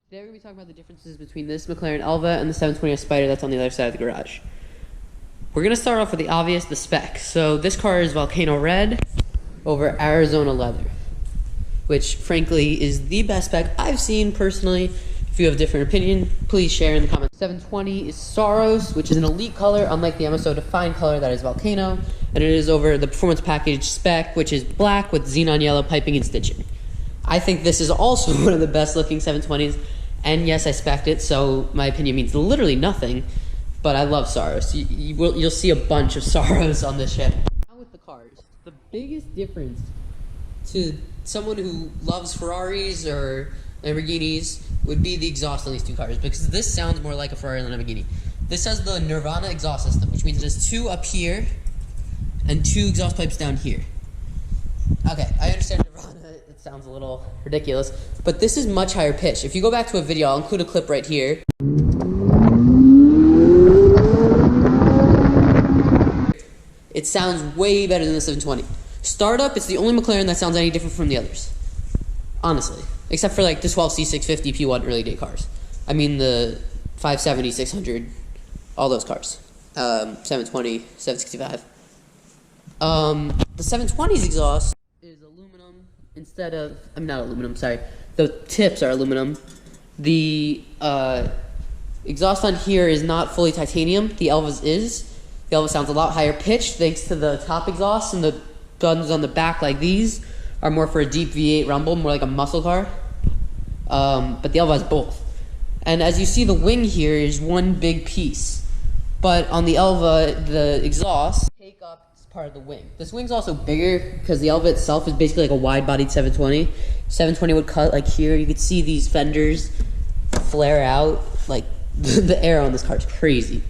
Today we're going to be talking about the differences between this McLaren Elva and the 720S Spider that's on the other side of the garage. We're going to start off with the obvious, the spec. So this car is Volcano Red over Arizona Leather, which frankly is the best spec I've seen personally. If you have a different opinion, please share in the comments. 720 is Saros, which is an elite color, unlike the MSO defined color that is Volcano, and it is over the performance package spec, which is black with xenon yellow piping and stitching. I think this is also one of the best looking 720s, and yes, I spec'd it, so my opinion means literally nothing, but I love Saros. You'll see a bunch of Saros on this ship. Now with the cars, the biggest difference to someone who loves Ferraris or Lamborghinis would be the exhaust on these two cars, because this sounds more like a Ferrari than a Lamborghini. This has the Nirvana exhaust system, which means there's two up here and two exhaust pipes down here. Okay, I understand Nirvana, it sounds a little ridiculous, but this is much higher pitch. If you go back to a video, I'll include a clip right here. It sounds way better than the 720. Startup, it's the only McLaren that sounds any different from the others. Honestly. Except for like the 12C 650 P1 early day cars. I mean the 570, 600, all those cars. 720, 765. The 720's exhaust is aluminum instead of, not aluminum, sorry. The tips are aluminum. The exhaust on here is not fully titanium. The Elva's is. The Elva sounds a lot higher pitched thanks to the top exhaust, and the buttons on the back like these are more for a deep V8 rumble, more like a muscle car. But the Elva has both. And as you see, the wing here is one big piece. But on the Elva, the exhaust take up part of the wing. This wing's also bigger because the Elva itself is basically like a wide-bodied 720. 720 would cut like here. You could see these fenders flare out. Like, the air on this car is crazy.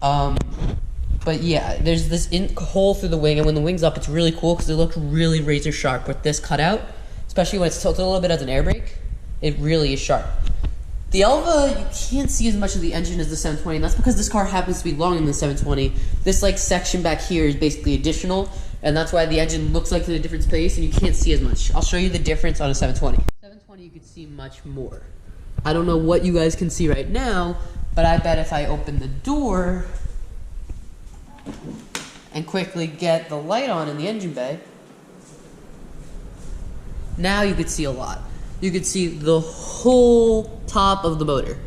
But yeah, there's this hole through the wing, and when the wing's up, it's really cool because it looks really razor sharp with this cutout, especially when it's tilted a little bit as an air brake. It really is sharp. The Elva, you can't see as much of the engine as the 720, and that's because this car happens to be longer than the 720. This like section back here is basically additional, and that's why the engine looks like it's in a different space, and you can't see as much. I'll show you the difference on a 720. 720, you can see much more. I don't know what you guys can see right now, but I bet if I open the door and quickly get the light on in the engine bay, now you could see a lot. You could see the whole top of the motor.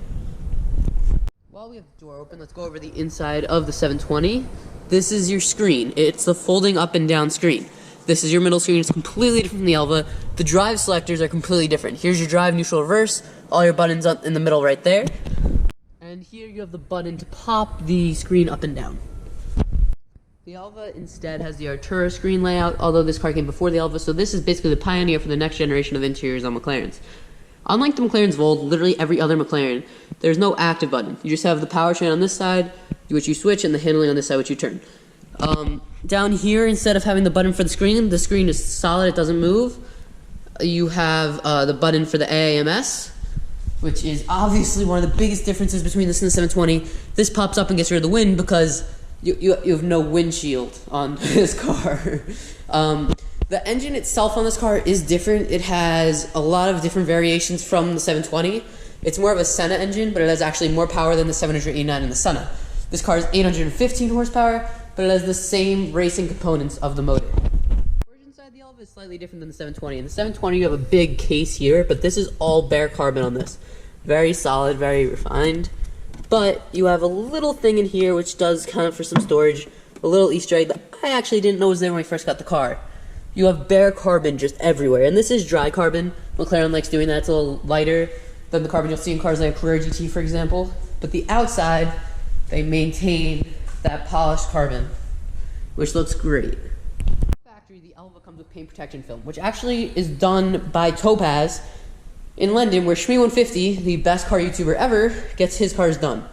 While we have the door open, let's go over the inside of the 720. This is your screen. It's the folding up and down screen. This is your middle screen. It's completely different from the Elva. The drive selectors are completely different. Here's your drive, neutral, reverse. All your buttons up in the middle right there. And here you have the button to pop the screen up and down. The Elva instead has the Artura screen layout, although this car came before the Elva, so this is basically the pioneer for the next generation of interiors on McLarens. Unlike the McLarens of old, literally every other McLaren, there's no active button. You just have the powertrain on this side, which you switch, and the handling on this side, which you turn. Down here, instead of having the button for the screen is solid, it doesn't move. You have the button for the AAMS, which is obviously one of the biggest differences between this and the 720. This pops up and gets rid of the wind because you have no windshield on this car. The engine itself on this car is different. It has a lot of different variations from the 720. It's more of a Senna engine, but it has actually more power than the 789 in the Senna. This car is 815 horsepower, but it has the same racing components of the motor. The engine side of the Elva is slightly different than the 720. In the 720, you have a big case here, but this is all bare carbon on this. Very solid, very refined. But you have a little thing in here which does count for some storage, a little Easter egg that I actually didn't know was there when we first got the car. You have bare carbon just everywhere, and this is dry carbon. McLaren likes doing that. It's a little lighter than the carbon you'll see in cars like a Carrera GT, for example. But the outside, they maintain that polished carbon, which looks great. Factory, the Elva comes with paint protection film, which actually is done by Topaz in London, where Shmee150, the best car YouTuber ever, gets his cars done.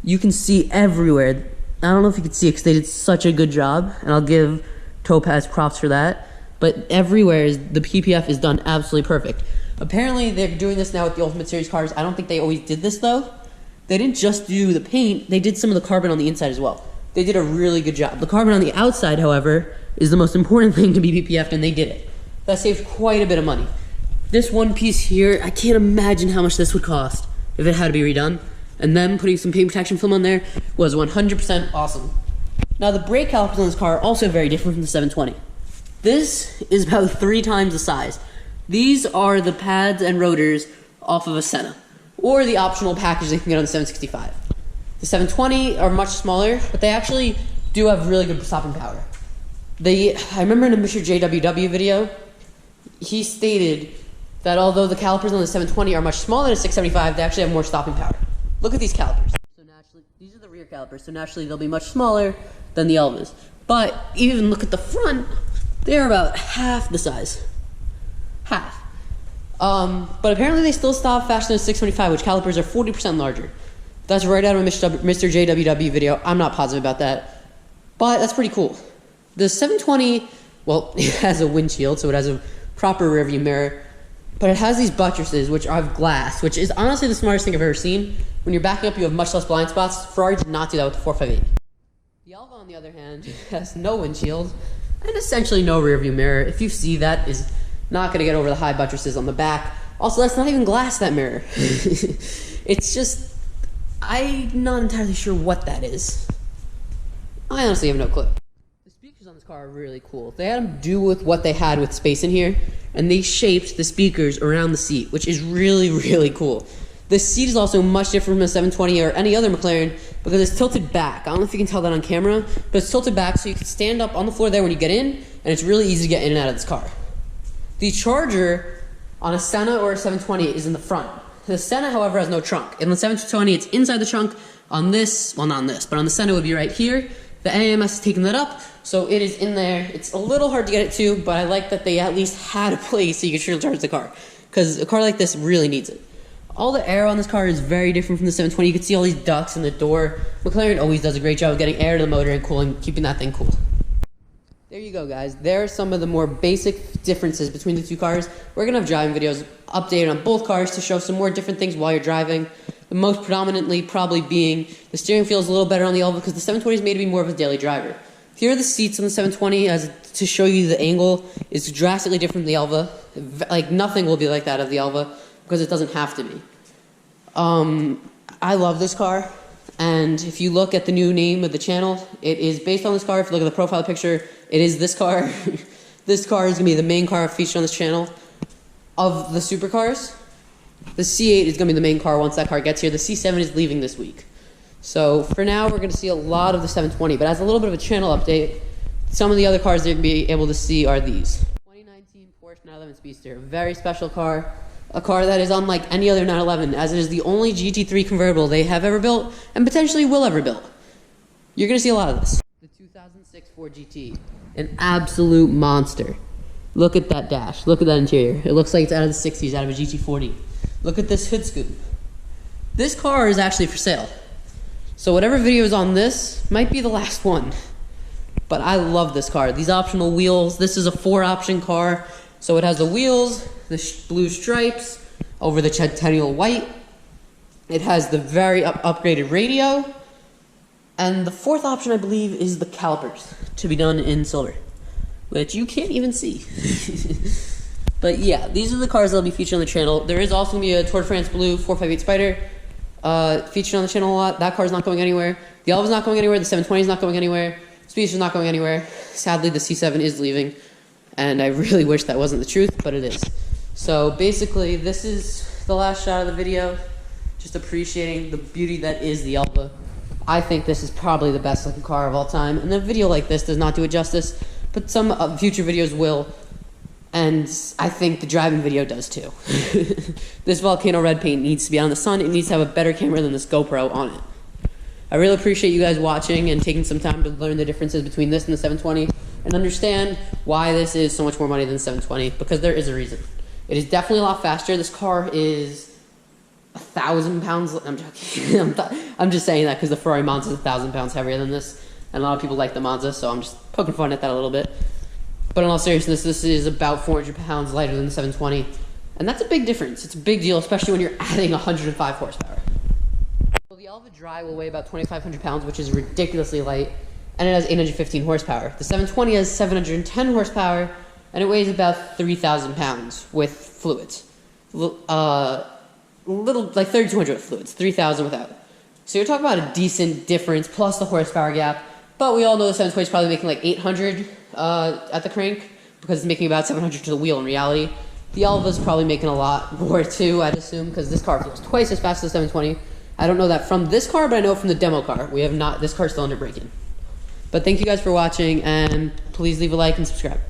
You can see everywhere. I don't know if you can see it because they did such a good job, and I'll give Topaz props for that. But everywhere, the PPF is done absolutely perfect. Apparently, they're doing this now with the Ultimate Series cars. I don't think they always did this, though. They didn't just do the paint. They did some of the carbon on the inside as well. They did a really good job. The carbon on the outside, however, is the most important thing to be PPF'd, and they did it. That saved quite a bit of money. This one piece here, I can't imagine how much this would cost if it had to be redone. And then putting some paint protection film on there was 100% awesome. Now the brake calipers on this car are also very different from the 720. This is about 3 times the size. These are the pads and rotors off of a Senna, or the optional package they can get on the 765. The 720 are much smaller, but they actually do have really good stopping power. I remember in a Mr. JWW video, he stated that although the calipers on the 720 are much smaller than the 675, they actually have more stopping power. Look at these calipers. So naturally, these are the rear calipers, so naturally they'll be much smaller than the Elvas. But even look at the front, they're about half the size. Half. But apparently they still stop faster than 675, which calipers are 40% larger. That's right out of a Mr. JWW video. I'm not positive about that, but that's pretty cool. The 720, well, it has a windshield, so it has a proper rearview mirror, but it has these buttresses, which are of glass, which is honestly the smartest thing I've ever seen. When you're backing up, you have much less blind spots. Ferrari did not do that with the 458. The Elva, on the other hand, has no windshield and essentially no rearview mirror. If you see that, is not going to get over the high buttresses on the back. Also, that's not even glass, that mirror. It's just, I'm not entirely sure what that is. I honestly have no clue. The speakers on this car are really cool. They had them do with what they had with space in here, and they shaped the speakers around the seat, which is really, really cool. The seat is also much different from a 720 or any other McLaren because it's tilted back. I don't know if you can tell that on camera, but it's tilted back so you can stand up on the floor there when you get in, and it's really easy to get in and out of this car. The charger on a Senna or a 720 is in the front. The Senna, however, has no trunk. In the 720, it's inside the trunk. On this, well, not on this, but on the Senna, it would be right here. The AMS has taken that up, so it is in there. It's a little hard to get it to, but I like that they at least had a place so you can charge the car, because a car like this really needs it. All the air on this car is very different from the 720. You can see all these ducts in the door. McLaren always does a great job of getting air to the motor and cooling, keeping that thing cool. There you go, guys. There are some of the more basic differences between the two cars. We're going to have driving videos updated on both cars to show some more different things while you're driving. The most predominantly probably being the steering feel is a little better on the Elva because the 720 is made to be more of a daily driver. Here are the seats on the 720 to show you the angle is drastically different from the Elva. Like nothing will be like that of the Elva because it doesn't have to be. I love this car. And if you look at the new name of the channel, it is based on this car. If you look at the profile picture, it is this car. This car is going to be the main car featured on this channel. Of the supercars, the C8 is going to be the main car once that car gets here. The C7 is leaving this week. So for now, we're going to see a lot of the 720. But as a little bit of a channel update, some of the other cars you're going to be able to see are these. 2019 Porsche 911 Speedster. A very special car. A car that is unlike any other 911, as it is the only GT3 convertible they have ever built, and potentially will ever build. You're going to see a lot of this. The 2006 Ford GT. An absolute monster. Look at that dash. Look at that interior. It looks like it's out of the 60s, out of a GT40. Look at this hood scoop. This car is actually for sale. So whatever video is on this might be the last one. But I love this car. These optional wheels. This is a 4-option car. So it has the wheels, the blue stripes over the titanium white. It has the very upgraded radio. And the 4th option, I believe, is the calipers to be done in silver, which you can't even see. But yeah, these are the cars that will be featured on the channel. There is also going to be a Tour de France Blue 458 Spider featured on the channel a lot. That car is not going anywhere. The Elva is not going anywhere. The 720 is not going anywhere. Speedster is not going anywhere. Sadly, the C7 is leaving. And I really wish that wasn't the truth, but it is. So basically, this is the last shot of the video. Just appreciating the beauty that is the Elva. I think this is probably the best looking car of all time. And a video like this does not do it justice, but some future videos will. And I think the driving video does too. This Volcano red paint needs to be out in the sun. It needs to have a better camera than this GoPro on it. I really appreciate you guys watching and taking some time to learn the differences between this and the 720 and understand why this is so much more money than the 720, because there is a reason. It is definitely a lot faster. This car is 1,000 pounds. I'm joking. I'm just saying that because the Ferrari Monza is 1,000 pounds heavier than this, and a lot of people like the Monza, so I'm just poking fun at that a little bit. But in all seriousness, this is about 400 pounds lighter than the 720, and that's a big difference. It's a big deal, especially when you're adding 105 horsepower. So the Elva Dry will weigh about 2,500 pounds, which is ridiculously light, and it has 815 horsepower. The 720 has 710 horsepower, and it weighs about 3,000 pounds with fluids. Little, like 3,200 with fluids, 3,000 without. So you're talking about a decent difference, plus the horsepower gap, but we all know the 720 is probably making like 800 at the crank, because it's making about 700 to the wheel in reality. The Elva's probably making a lot more too, I'd assume, because this car feels twice as fast as the 720. I don't know that from this car, but I know it from the demo car. We have not, this car's still under braking. But thank you guys for watching, and please leave a like and subscribe.